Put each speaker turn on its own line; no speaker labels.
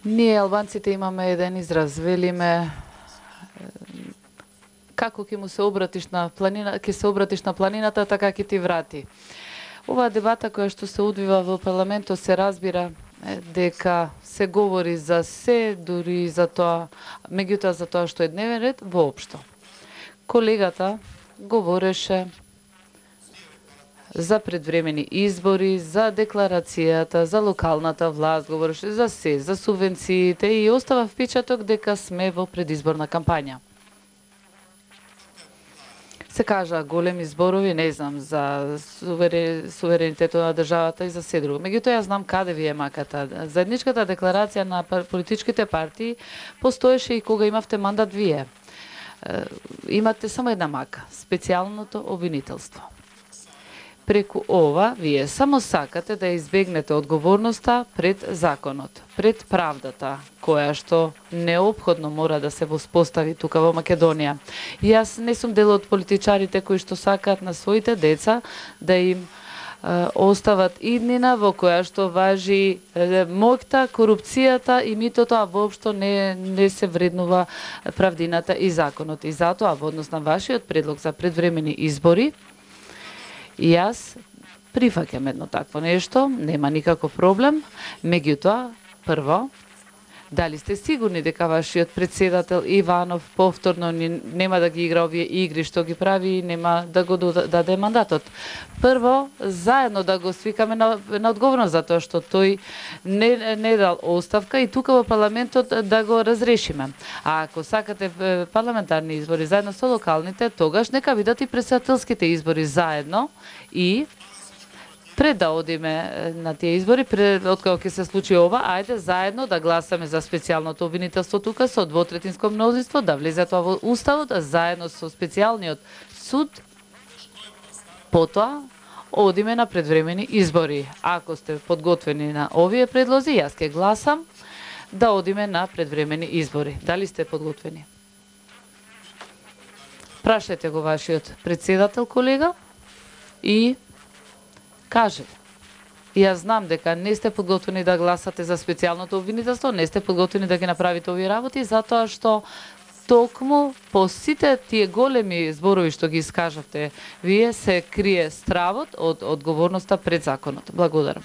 Ние албанците имаме еден израз, велиме како ќе му се обратиш на планина, ќе се обратиш на планината, така ќе ти врати. Оваа дебата која што се одвива во парламентот се разбира дека се говори за се, дури за тоа, меѓутоа за тоа што е дневен ред воопшто. Колегата говореше за предвремени избори, за декларацијата, за локалната власт, говореше за се, за субвенциите и остава впечаток дека сме во предизборна кампања. Се кажа големи зборови, не знам, за суверенитетот на државата и за се друго. Меѓутоа, јас знам каде ви е маката. Заедничката декларација на политичките партии постоеше и кога имавте мандат вие. Имате само една мака – специјалното обвинителство. Преку ова, вие само сакате да избегнете одговорноста пред законот, пред правдата, која што неопходно мора да се воспостави тука во Македонија. Јас не сум дел од политичарите кои што сакаат на своите деца да им остават иднина во која што важи моќта, корупцијата и митото, а воопшто не се вреднува правдината и законот. И затоа, во однос на вашиот предлог за предвремени избори, јас прифаќам едно такво нешто, нема никаков проблем, меѓутоа, прво, дали сте сигурни дека вашиот председател Иванов повторно нема да ги игра овие игри што ги прави и нема да го даде мандатот? Прво, заедно да го свикаме на одговорност за тоа што тој не дал оставка и тука во парламентот да го разрешиме. А ако сакате парламентарни избори заедно со локалните, тогаш нека видат и председателските избори заедно и пред да одиме на тие избори, откако ќе се случи ова, ајде заедно да гласаме за специјалното обвинителство тука со двотретинско мнозинство, да влезе тоа во уставот, заедно со специјалниот суд. Потоа одиме на предвремени избори. Ако сте подготвени на овие предлози, јас ќе гласам да одиме на предвремени избори. Дали сте подготвени? Прашајте го вашиот председател, колега, и кажете. Јас знам дека не сте подготвени да гласате за специјалното обвинителство, не сте подготвени да ги направите овие работи, затоа што токму по сите тие големи зборови што ги искажавте, вие се крие стравот од одговорноста пред законот. Благодарам.